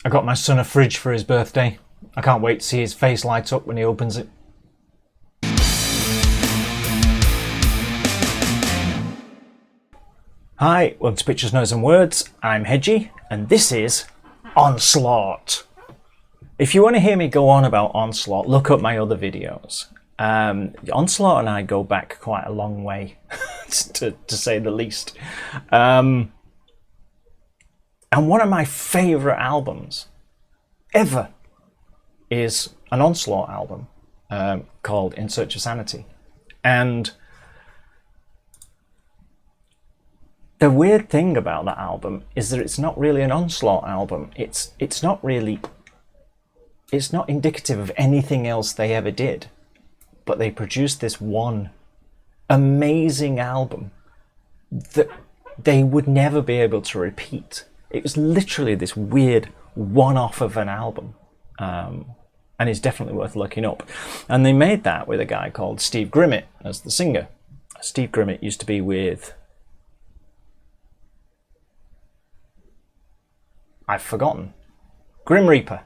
I got my son a fridge for his birthday. I can't wait to see his face light up when he opens it. Hi, welcome to Pictures, Noise and Words. I'm Hedgy, and this is ONSLAUGHT. If you want to hear me go on about ONSLAUGHT, look up my other videos. ONSLAUGHT and I go back quite a long way, to say the least. And one of my favourite albums ever is an ONSLAUGHT album called In Search of Sanity. And the weird thing about that album is that it's not really an ONSLAUGHT album. It's not indicative of anything else they ever did. But they produced this one amazing album that they would never be able to repeat. It was literally this weird one-off of an album. And it's definitely worth looking up. And they made that with a guy called Steve Grimmett as the singer. Steve Grimmett used to be with... I've forgotten. Grim Reaper.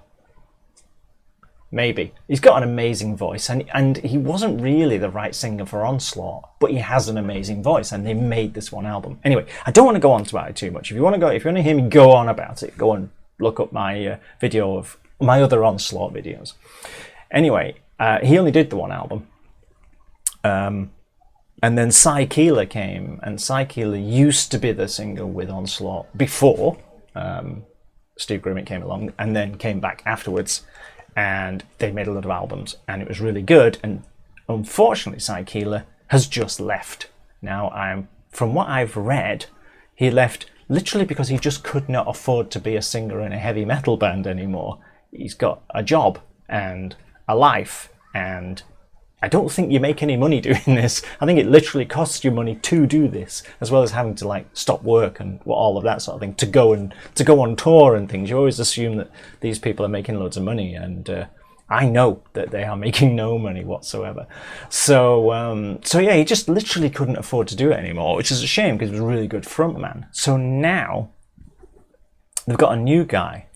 Maybe. He's got an amazing voice, and he wasn't really the right singer for ONSLAUGHT, but he has an amazing voice, and they made this one album. Anyway, I don't want to go on about it too much. If you want to hear me go on about it, go and look up my video of my other ONSLAUGHT videos. Anyway, he only did the one album. And then Cy Keeler came, and Cy Keeler used to be the singer with ONSLAUGHT before Steve Grimmett came along, and then came back afterwards. And they made a lot of albums, and it was really good. And unfortunately, Cy Keeler has just left. Now, from what I've read, he left literally because he just could not afford to be a singer in a heavy metal band anymore. He's got a job and a life, and I don't think you make any money doing this. I think it literally costs you money to do this, as well as having to stop work and all of that sort of thing to go on tour and things. You always assume that these people are making loads of money, and I know that they are making no money whatsoever. So yeah, he just literally couldn't afford to do it anymore, which is a shame because he was a really good frontman. So now they've got a new guy,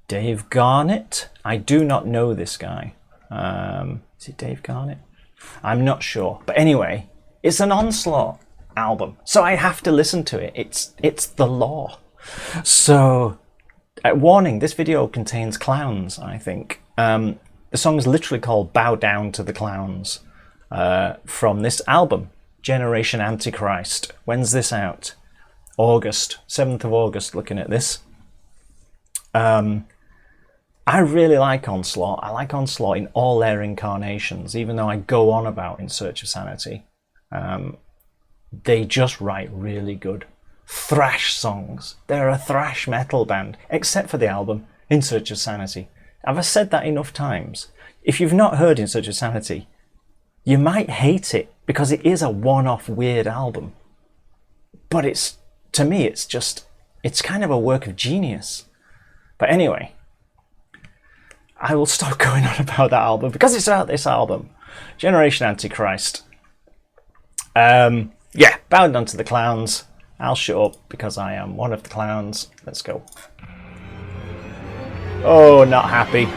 Dave Garnett. I do not know this guy. Is it Dave Garnett? I'm not sure. But anyway, it's an ONSLAUGHT album, so I have to listen to it. It's the law. So, warning, this video contains clowns, I think. The song is literally called Bow Down to the Clowns, from this album, Generation Antichrist. When's this out? August, 7th of August, looking at this. I really like ONSLAUGHT. I like ONSLAUGHT in all their incarnations, even though I go on about In Search of Sanity. They just write really good thrash songs. They're a thrash metal band, except for the album In Search of Sanity. Have I said that enough times? If you've not heard In Search of Sanity, you might hate it because it is a one-off weird album. But to me, it's kind of a work of genius. But anyway, I will stop going on about that album because it's about this album, Generation Antichrist. Yeah, Bow Down to the Clowns. I'll shut up because I am one of the clowns. Let's go. Oh, not happy.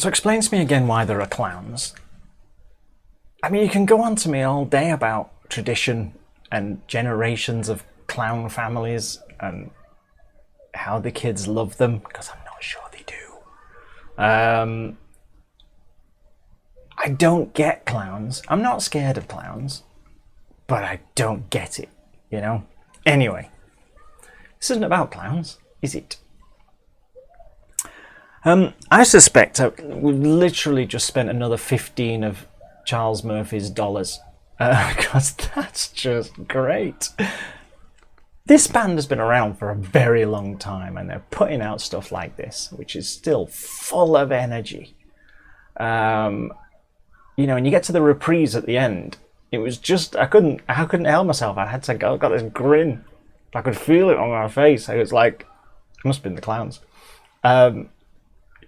So explain to me again why there are clowns. I mean, you can go on to me all day about tradition and generations of clown families and how the kids love them, because I'm not sure they do. I don't get clowns. I'm not scared of clowns, but I don't get it, you know? Anyway, this isn't about clowns, is it? I suspect we've literally just spent another 15 of Charles Murphy's dollars, because that's just great. This band has been around for a very long time, and they're putting out stuff like this, which is still full of energy. You know, and you get to the reprise at the end. It was just, I couldn't help myself. I had to go, got this grin. I could feel it on my face. I was like, it must have been the clowns.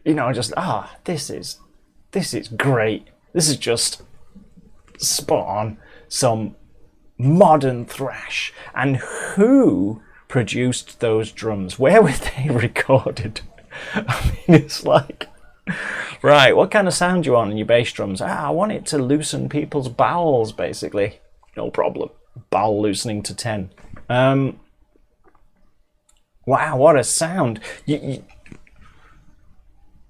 You know, just, this is great. This is just spot on. Some modern thrash. And who produced those drums? Where were they recorded? I mean, it's like, right, what kind of sound do you want in your bass drums? I want it to loosen people's bowels, basically. No problem. Bowel loosening to 10. Wow, what a sound.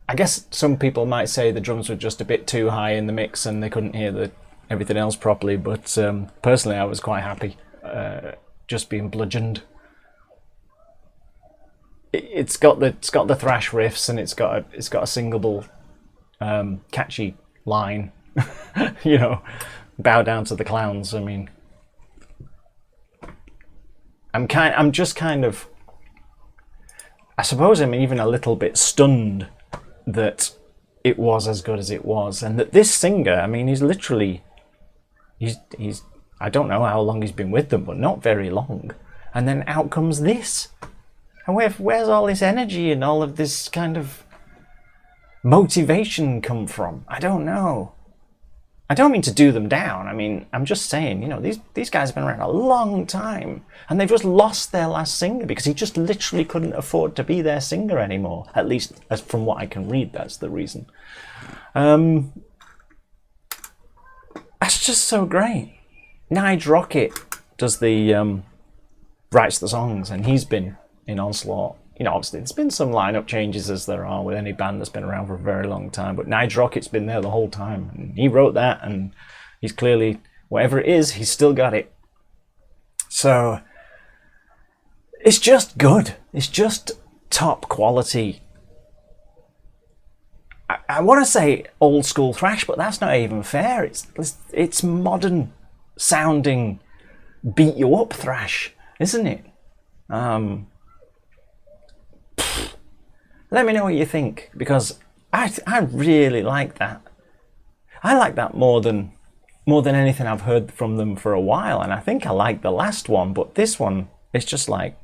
I guess some people might say the drums were just a bit too high in the mix and they couldn't hear everything else properly, but personally I was quite happy just being bludgeoned. It's got the thrash riffs, and it's got a singable catchy line. You know, bow down to the clowns. I mean, I'm just kind of, I suppose I'm even a little bit stunned that it was as good as it was, and that this singer, I mean, he's I don't know how long he's been with them, but not very long, and then out comes this. And where's all this energy and all of this kind of motivation come from? I don't know. I don't mean to do them down. I mean, I'm just saying, you know, these guys have been around a long time, and they've just lost their last singer because he just literally couldn't afford to be their singer anymore. At least, as from what I can read, that's the reason. That's just so great. Nige Rocket does the writes the songs, and he's been in Onslaught. You know, obviously there's been some lineup changes, as there are with any band that's been around for a very long time, but Nige Rocket's been there the whole time, and he wrote that, and he's clearly, whatever it is, he's still got it. So it's just good. It's just top quality. I want to say old school thrash, but that's not even fair. It's modern sounding, beat you up thrash, isn't it? Let me know what you think, because I really like that. I like that more than anything I've heard from them for a while, and I think I like the last one, but this one, it's just like,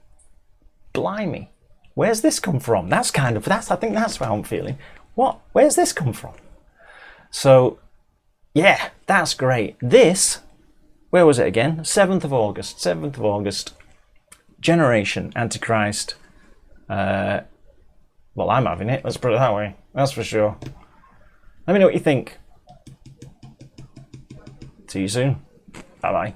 blimey, where's this come from? I think that's how I'm feeling. What? Where's this come from? So, yeah, that's great. This, where was it again? 7th of August. Generation, Antichrist. Well, I'm having it, let's put it that way. That's for sure. Let me know what you think. See you soon. Bye-bye.